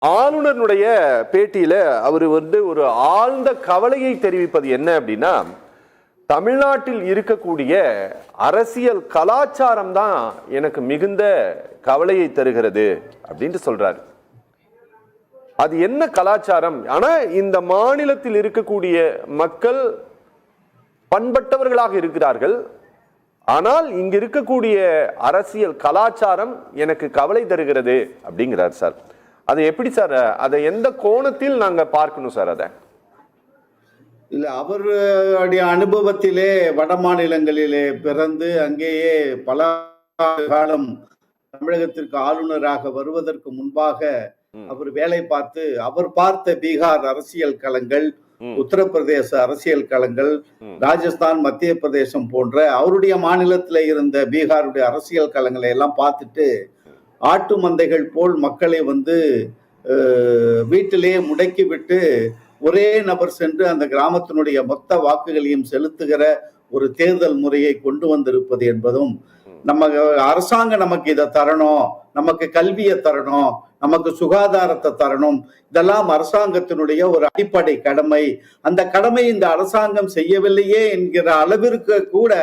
ஆளுநருடைய பேட்டியில அவர் ஒரு ஆழ்ந்த கவலையை தெரிவிப்பது என்ன அப்படின்னா, தமிழ்நாட்டில் இருக்கக்கூடிய அரசியல் கலாச்சாரம் தான் எனக்கு மிகுந்த கவலையை தருகிறது அப்படின்ட்டு சொல்றாரு. அது என்ன கலாச்சாரம்? ஆனா இந்த மாநிலத்தில் இருக்கக்கூடிய மக்கள் பண்பட்டவர்களாக இருக்கிறார்கள். ஆனால் இங்க இருக்கக்கூடிய அரசியல் கலாச்சாரம் எனக்கு கவலை தருகிறது அப்படிங்கிறார் சார். அதை எப்படி சார், அதை எந்த கோணத்தில் நாங்க பார்க்கணும் சார்? அதை இல்ல, அவருடைய அனுபவத்திலே வட மாநிலங்களிலே பிறந்து அங்கேயே பல காலம் தமிழகத்திற்கு ஆளுநராக வருவதற்கு முன்பாக அவர் வேலை பார்த்து அவர் பார்த்த பீகார் அரசியல் களங்கள், உத்தரப்பிரதேச அரசியல் களங்கள், ராஜஸ்தான், மத்திய பிரதேசம் போன்ற அவருடைய மாநிலத்தில் இருந்த பீகாருடைய அரசியல் களங்களை எல்லாம் பார்த்துட்டு ஆட்டு மந்தைகள் போல் மக்களை வீட்டிலே முடக்கி விட்டு ஒரே நபர் சென்று அந்த கிராமத்தினுடைய மொத்த வாக்குகளையும் செலுத்துகிற ஒரு தேர்தல் முறையை கொண்டு வந்திருப்பது என்பதும், நம்ம அரசாங்கம் நமக்கு இதை தரணும், நமக்கு கல்வியை தரணும், நமக்கு சுகாதாரத்தை தரணும், இதெல்லாம் அரசாங்கத்தினுடைய ஒரு அடிப்படை கடமை. அந்த கடமை இந்த அரசாங்கம் செய்யவில்லையே என்கிற அளவிற்கு கூட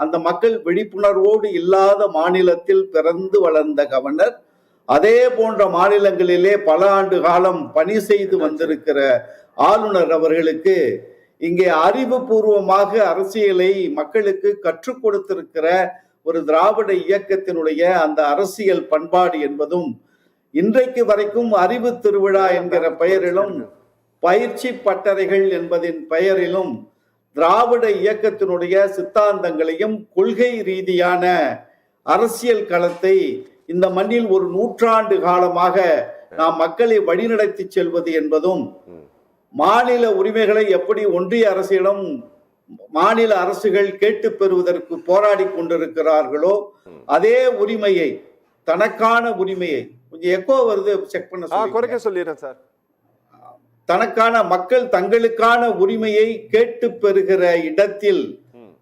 அந்த மக்கள் விழிப்புணர்வோடு இல்லாத மாநிலத்தில் பிறந்து வளர்ந்த கவர்னர், அதே போன்ற மாநிலங்களிலே பல ஆண்டு காலம் பணி செய்து வந்திருக்கிற ஆளுநர் அவர்களுக்கு இங்கே அறிவுபூர்வமாக அரசியலை மக்களுக்கு கற்றுக் கொடுத்திருக்கிற ஒரு திராவிட இயக்கத்தினுடைய அந்த அரசியல் பண்பாடு என்பதும் இன்றைக்கு வரைக்கும் அறிவு திருவிழா என்கிற பெயரிலும் பயிற்சி பட்டறைகள் என்பதின் பெயரிலும் திராவிட இயக்கத்தினுடைய சித்தாந்தங்களையும் கொள்கை ரீதியான அரசியல் களத்தை இந்த மண்ணில் ஒரு நூற்றாண்டு காலமாக நாம் மக்களை வழிநடத்தி செல்வது என்பதும், மாநில உரிமைகளை எப்படி ஒன்றிய அரசிடம் மாநில அரசுகள் கேட்டு பெறுவதற்கு போராடி கொண்டிருக்கிறார்களோ அதே உரிமையை, தனக்கான உரிமையை, கொஞ்சம் எக்கோ வருது, செக் பண்ண சொல்லிடுறேன் சார், தனக்கான மக்கள் தங்களுக்கான உரிமையை கேட்டு பெறுகிற இடத்தில்,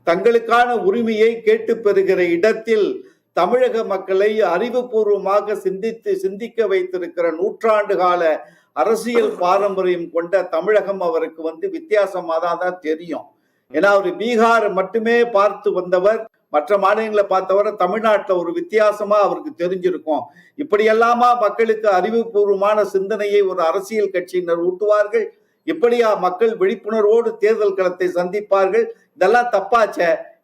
தங்களுக்கான உரிமையை கேட்டு பெறுகிற இடத்தில் தமிழக மக்களை அறிவுபூர்வமாக சிந்திக்க வைத்திருக்கிற நூற்றாண்டு கால அரசியல் பாரம்பரியம் கொண்ட தமிழகம் அவருக்கு வித்தியாசமா தான் தெரியும். ஏன்னா அவர் பீகார் மட்டுமே பார்த்து வந்தவர், மற்ற மாநிலங்களை பார்த்தவரை தமிழ்நாட்டில் ஒரு வித்தியாசமா அவருக்கு தெரிஞ்சிருக்கும். இப்படி எல்லாமா மக்களுக்கு அறிவுபூர்வமான சிந்தனையை ஒரு அரசியல் கட்சியினர் ஊட்டுவார்கள்? இப்படியா மக்கள் விழிப்புணர்வோடு தேர்தல் களத்தை சந்திப்பார்கள்? இதெல்லாம் தப்பாச்ச,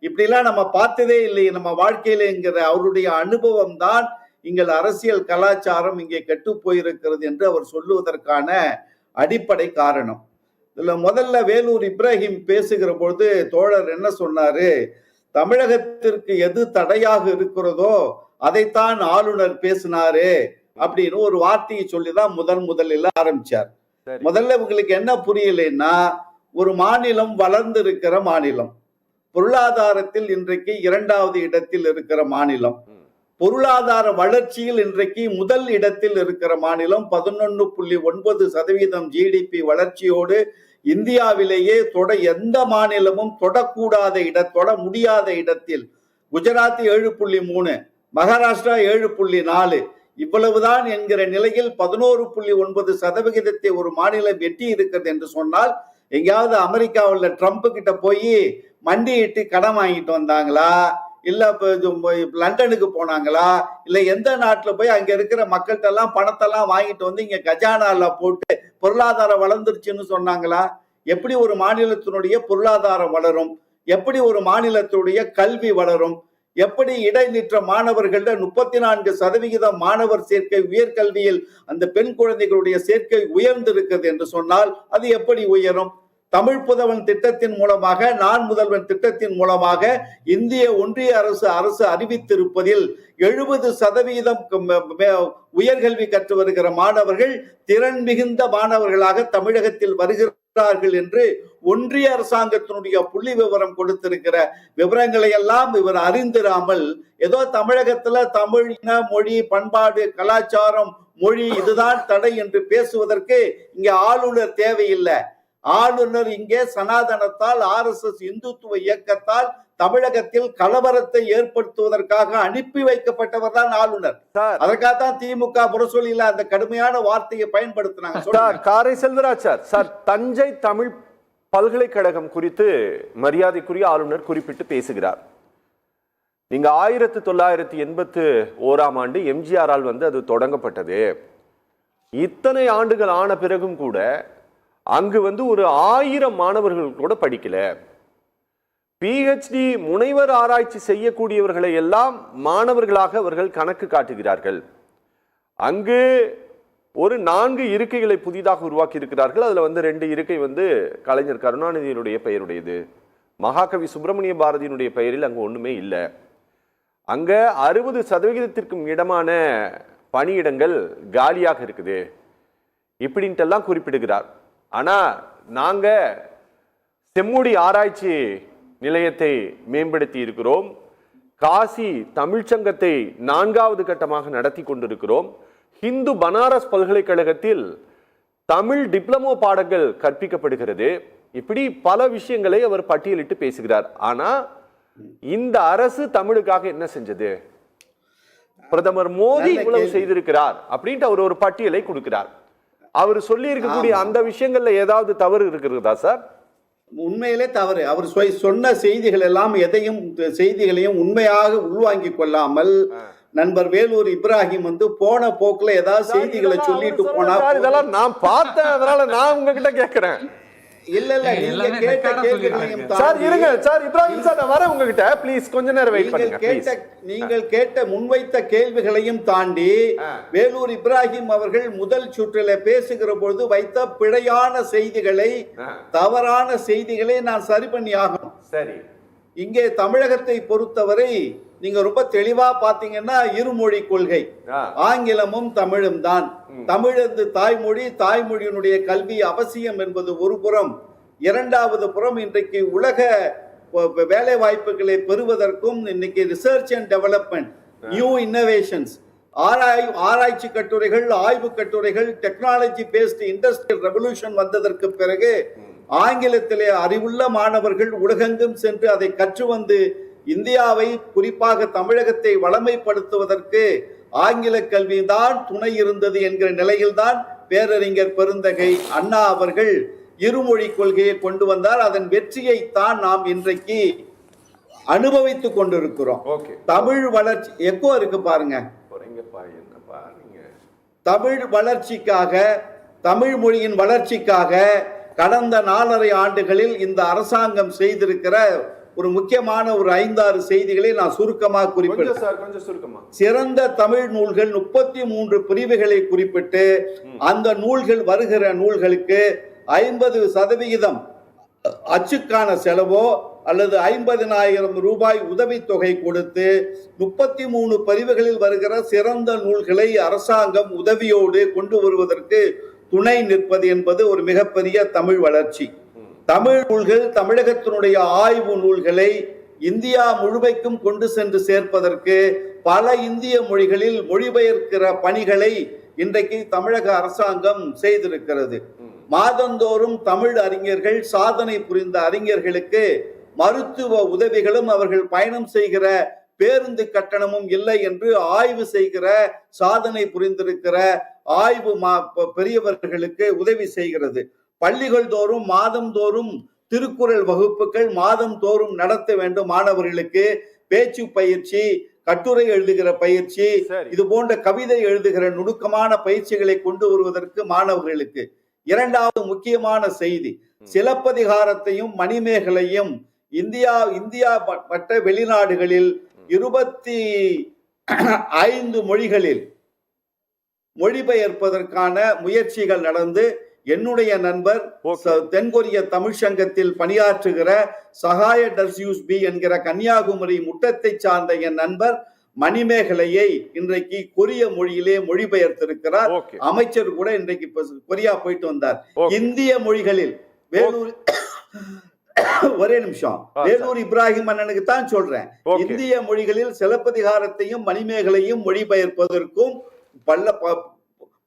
இப்படிலாம் நம்ம பார்த்ததே இல்லையே நம்ம வாழ்க்கையில அவருடைய அனுபவம் தான் எங்கள் அரசியல் கலாச்சாரம் இங்கே கெட்டு போயிருக்கிறது என்று அவர் சொல்லுவதற்கான அடிப்படை காரணம். இதுல முதல்ல வேலூர் இப்ராஹிம் பேசுகிற பொழுது தோழர் என்ன சொன்னாரு, தமிழகத்திற்கு எது தடையாக இருக்கிறதோ அதைத்தான் ஆளுநர் பேசினாரு அப்படின்னு ஒரு வார்த்தையை சொல்லிதான் முதலில் ஆரம்பிச்சார். முதல்ல உங்களுக்கு என்ன புரியலைன்னா, ஒரு மாநிலம் வளர்ந்து இருக்கிற மாநிலம், பொருளாதாரத்தில் இன்றைக்கு 2வது இடத்தில் இருக்கிற மாநிலம், பொருளாதார வளர்ச்சியில் இன்றைக்கு முதல் இடத்தில் இருக்கிற மாநிலம், 11.9% ஜிடிபி வளர்ச்சியோடு இந்தியாவிலேயே எந்த மாநிலமும் தொடக்கூடாத தொட முடியாத இடத்தில், குஜராத் 7.3, மகாராஷ்டிரா 7.4, இவ்வளவுதான் என்கிற நிலையில் 11.9% ஒரு மாநிலம் எட்டி இருக்கிறது என்று சொன்னால், எங்கேயாவது அமெரிக்காவில் ட்ரம்ப் கிட்ட போய் மண்டியிட்டு கடன் வாங்கிட்டு வந்தாங்களா, இல்ல லண்டனுக்கு போனாங்களா, இல்ல எந்த நாட்டுல போய் அங்க இருக்கிற மக்கள்கிட்ட எல்லாம் பணத்தெல்லாம் வாங்கிட்டு இங்க கஜானால போட்டு பொருளாதாரம் வளர்ந்துருச்சுன்னு சொன்னாங்களா? எப்படி ஒரு மாநிலத்தினுடைய பொருளாதாரம் வளரும்? எப்படி ஒரு மாநிலத்தினுடைய கல்வி வளரும்? எப்படி இடைநிற்ற மாணவர்கள 34% மாணவர் சேர்க்கை உயர்கல்வியில் அந்த பெண் குழந்தைகளுடைய சேர்க்கை உயர்ந்திருக்கிறது என்று சொன்னால் அது எப்படி உயரும்? தமிழ் புதல்வன் திட்டத்தின் மூலமாக, நான் முதல்வன் திட்டத்தின் மூலமாக இந்திய ஒன்றிய அரசு அறிவித்திருப்பதில் 70% உயர்கல்வி கற்று வருகிற மாணவர்கள் திறன் மிகுந்த மாணவர்களாக தமிழகத்தில் வருகிறார்கள் என்று ஒன்றிய அரசாங்கத்தினுடைய புள்ளி விவரம் கொடுத்திருக்கிற விவரங்களை எல்லாம் இவர் அறிந்திராமல் ஏதோ தமிழகத்துல தமிழ் மொழி, பண்பாடு, கலாச்சாரம், மொழி இதுதான் தடை என்று பேசுவதற்கு இங்க ஆளுநர் தேவையில்லை. ஆளுநர் இங்கே சனாதனத்தால், RSS இந்துத்துவ இயக்கத்தால் தமிழகத்தில் கலவரத்தை ஏற்படுத்துவதற்காக அனுப்பி வைக்கப்பட்டவர் தான் ஆளுநர். அதற்காகத்தான் திமுக புறச்சொல்லியில அந்த கடுமையான வார்த்தையை பயன்படுத்தினாங்க. காரை செல்வராஜ் சார், தஞ்சை தமிழ் பல்கலைக்கழகம் குறித்து மரியாதைக்குரிய ஆளுநர் குறிப்பிட்டு பேசுகிறார். நீங்க 1981 எம்ஜிஆரால் அது தொடங்கப்பட்டது. இத்தனை ஆண்டுகள் ஆன பிறகும் கூட அங்கு ஒரு 1000 மாணவர்கள் கூட படிக்கல. பிஹெச்டி முனைவர் ஆராய்ச்சி செய்யக்கூடியவர்களை எல்லாம் மாணவர்களாக அவர்கள் கணக்கு காட்டுகிறார்கள். அங்கு ஒரு 4 இருக்கைகளை புதிதாக உருவாக்கி இருக்கிறார்கள். அதுல 2 இருக்கை கலைஞர் கருணாநிதியினுடைய பெயருடையது. மகாகவி சுப்பிரமணிய பாரதியினுடைய பெயரில் அங்கு ஒண்ணுமே இல்லை. அங்க 60% இடமான பணியிடங்கள் காலியாக இருக்குது இப்படின்ட்டு எல்லாம் குறிப்பிடுகிறார். ஆனா நாங்க செம்மொழி ஆராய்ச்சி நிலையத்தை மேம்படுத்தி இருக்கிறோம். காசி தமிழ்ச்சங்கத்தை 4வது கட்டமாக நடத்தி கொண்டிருக்கிறோம். ஹிந்து பனாரஸ் பல்கலைக்கழகத்தில் தமிழ் டிப்ளமோ பாடங்கள் கற்பிக்கப்படுகிறது. இப்படி பல விஷயங்களை அவர் பட்டியலிட்டு பேசுகிறார். ஆனா இந்த அரசு தமிழுக்காக என்ன செஞ்சது? பிரதமர் மோடி இவ்வளவு செய்திருக்கிறார் அப்படின்ட்டு அவர் ஒரு பட்டியலை கொடுக்கிறார். அவர் சொல்லி இருக்கக்கூடிய அந்த விஷயங்கள்ல ஏதாவது தவறு இருக்கிறதா சார்? உண்மையிலே தவறு. அவர் சொன்ன செய்திகள் எல்லாம் செய்திகளையும் உண்மையாக உள்வாங்கிக் கொள்ளாமல் நண்பர் வேலூர் இப்ராஹிம் போன போக்குல ஏதாவது செய்திகளை சொல்லிட்டு போனா இதெல்லாம் நான் பார்த்தேன், அதனால நான் உங்ககிட்ட கேட்கிறேன். இல்ல நீங்க கேட்ட கேள்விகளையும் இப்ராஹிம் சார் நான் வரேன் உங்ககிட்ட, ப்ளீஸ் கொஞ்ச நேரம் வெயிட் பண்ணுங்க. நீங்கள் கேட்ட முன்வைத்த கேள்விகளையும் தாண்டி வேலூர் இப்ராஹிம் அவர்கள் முதல் சுற்றில பேசுகிற பொழுது வைத்த பிழையான செய்திகளை, தவறான செய்திகளை நான் சரி பண்ணி ஆகணும். சரி, இங்கே தமிழகத்தை பொறுத்தவரை நீங்க ரொம்ப தெளிவா பாத்தீங்கன்னா இருமொழி கொள்கை, ஆங்கிலமும் தமிழும் தான். தமிழது தாய்மொழி, தாய்மொழியினுடைய கல்வி அவசியம் என்பது ஒரு புறம். இரண்டாவது புறம் இன்றைக்கு உலக வேலை வாய்ப்புகளை பெறுவதற்கும் இன்னைக்கு research and development, new innovations, ஆராய்ச்சி கட்டுரைகள், ஆய்வு கட்டுரைகள், டெக்னாலஜி பேஸ்ட் இண்டஸ்ட்ரியல் ரெவல்யூஷன் வந்ததற்கு பிறகு ஆங்கிலத்திலே அறிவுள்ள மாணவர்கள் உலகெங்கும் சென்று அதை கற்று இந்தியாவை குறிப்பாக தமிழகத்தை வளமைப்படுத்துவதற்கு ஆங்கில கல்விதான் துணை இருந்தது என்கிற நிலையில்தான் பேரறிஞர் பெருந்தகை அண்ணா அவர்கள் இருமொழி கொள்கையை கொண்டு வந்தார். அதன் வெற்றியை தான் நாம் இன்றைக்கு அனுபவித்துக் கொண்டிருக்கிறோம். தமிழ் வளர்ச்சி எக்கோ இருக்கு பாருங்க. தமிழ் வளர்ச்சிக்காக, தமிழ் மொழியின் வளர்ச்சிக்காக கடந்த 4.5 ஆண்டுகளில் இந்த அரசாங்கம் செய்திருக்கிற ஒரு முக்கியமான ஒரு 5-6 செய்திகளை நான் சுருக்கமாக குறிப்பிடுறேன். சிறந்த தமிழ் நூல்கள் 33 பிரிவுகளை குறிப்பிட்டு அந்த நூல்கள் வருகிற நூல்களுக்கு 50% அச்சுக்கான செலவோ அல்லது 50,000 ரூபாய் உதவித்தொகை கொடுத்து 33 பிரிவுகளில் வருகிற சிறந்த நூல்களை அரசாங்கம் உதவியோடு கொண்டு வருவதற்கு துணை நிற்பது என்பது ஒரு மிகப்பெரிய தமிழ் வளர்ச்சி. தமிழ் நூல்கள், தமிழகத்தினுடைய ஆய்வு நூல்களை இந்தியா முழுமைக்கும் கொண்டு சென்று சேர்ப்பதற்கு பல இந்திய மொழிகளில் மொழிபெயர்க்கிற பணிகளை இன்றைக்கு தமிழக அரசாங்கம் செய்திருக்கிறது. மாதந்தோறும் தமிழ் அறிஞர்கள், சாதனை புரிந்த அறிஞர்களுக்கு மருத்துவ உதவிகளும் அவர்கள் பயணம் செய்கிற பேருந்து கட்டணமும் இல்லை என்று ஆய்வு செய்கிற, சாதனை புரிந்திருக்கிற ஆய்வு பெரியவர்களுக்கு உதவி செய்கிறது. பள்ளிகள் தோறும் மாதந்தோறும் திருக்குறள் வகுப்புகள் மாதம் தோறும் நடத்த வேண்டும். மாணவர்களுக்கு பேச்சு பயிற்சி, கட்டுரை எழுதுகிற பயிற்சி, இது போன்ற கவிதை எழுதுகிற நுணுக்கமான பயிற்சிகளை கொண்டு வருவதற்கு மாணவர்களுக்கு. இரண்டாவது முக்கியமான செய்தி, சிலப்பதிகாரத்தையும் மணிமேகலையும் இந்தியா மற்ற வெளிநாடுகளில் 25 மொழிகளில் மொழிபெயர்ப்பதற்கான முயற்சிகள் நடந்து என்னுடைய நண்பர் தென்கொரிய தமிழ் சங்கத்தில் பணியாற்றுகிற சகாய டர்சியூஸ் பி என்கிற கன்னியாகுமரி முட்டத்தை சார்ந்த என் நண்பர் மணிமேகலையை இன்றைக்கு கொரிய மொழியிலே மொழிபெயர்த்திருக்கிறார். அமைச்சர் கூட இன்றைக்கு கொரியா போயிட்டு வந்தார். இந்திய மொழிகளில் வேலூர் ஒரே நிமிஷம், வேலூர் இப்ராஹிம் அண்ணனுக்கு தான் சொல்றேன். இந்திய மொழிகளில் சிலப்பதிகாரத்தையும் மணிமேகலையும் மொழிபெயர்ப்பதற்கும்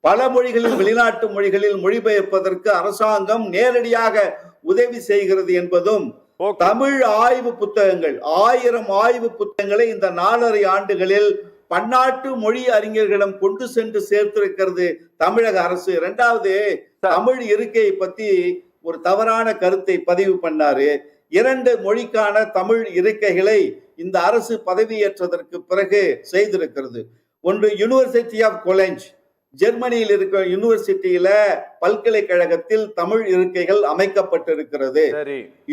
பல மொழிகளில், வெளிநாட்டு மொழிகளில் மொழிபெயர்ப்பதற்கு அரசாங்கம் நேரடியாக உதவி செய்கிறது என்பதும் Okay. தமிழ் ஆய்வு புத்தகங்கள் 1000 ஆய்வு புத்தகங்களை இந்த 4.5 ஆண்டுகளில் பன்னாட்டு மொழி அறிஞர்களிடம் கொண்டு சென்று சேர்த்திருக்கிறது தமிழக அரசு. இரண்டாவது, தமிழ் இருக்கையை பத்தி ஒரு தவறான கருத்தை பதிவு பண்ணாரு. 2 மொழிக்கான தமிழ் இருக்கைகளை இந்த அரசு பதவியேற்றதற்கு பிறகு செய்திருக்கிறது. ஒன்று, யுனிவர்சிட்டி ஆஃப் கொலஞ்ச், ஜெர்மனியில் இருக்கிற யூனிவர்சிட்டியில பல்கலைக்கழகத்தில் தமிழ் இருக்கைகள் அமைக்கப்பட்டிருக்கிறது.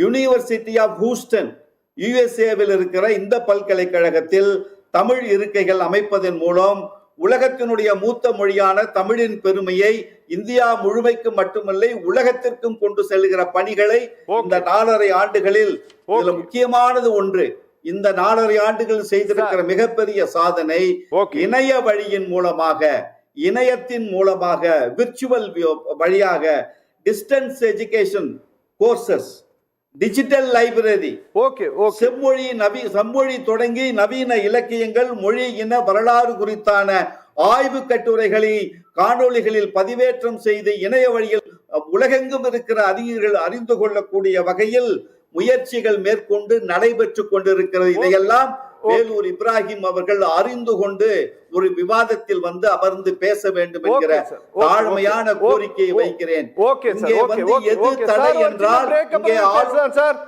யூனிவர்சிட்டி ஆஃப் ஹூஸ்டன், யுஎஸ்ஏவில் இருக்கிற இந்த பல்கலைக்கழகத்தில் தமிழ் இருக்கைகள் அமைப்பதன் மூலம் உலகத்தினுடைய மூத்த மொழியான தமிழின் பெருமையை இந்தியா முழுமைக்கு மட்டுமல்ல உலகத்திற்கும் கொண்டு செல்கிற பணிகளை இந்த 4.5 ஆண்டுகளில் இதுல முக்கியமானது ஒன்று, இந்த 4.5 ஆண்டுகள் செய்திருக்கிற மிகப்பெரிய சாதனை இணைய வழியின் மூலமாக, இணையத்தின் மூலமாக, விர்ச்சுவல் வழியாக distance education courses, digital library, செம்மொழி தொடங்கி நவீன இலக்கியங்கள், மொழி இன வரலாறு குறித்தான ஆய்வு கட்டுரைகளை காணொளிகளில் பதிவேற்றம் செய்து இணைய வழியில் உலகெங்கும் இருக்கிற அறிஞர்கள் அறிந்து கொள்ளக்கூடிய வகையில் முயற்சிகள் மேற்கொண்டு நடைபெற்று கொண்டிருக்கிறது. இதையெல்லாம் வேலூர் இப்ராஹிம் அவர்கள் அறிந்து கொண்டு ஒரு விவாதத்தில் வந்து அமர்ந்து பேச வேண்டும் என்கிற தாழ்மையான கோரிக்கையை வைக்கிறேன். இங்கே வந்து எது தடை என்றால் இங்கே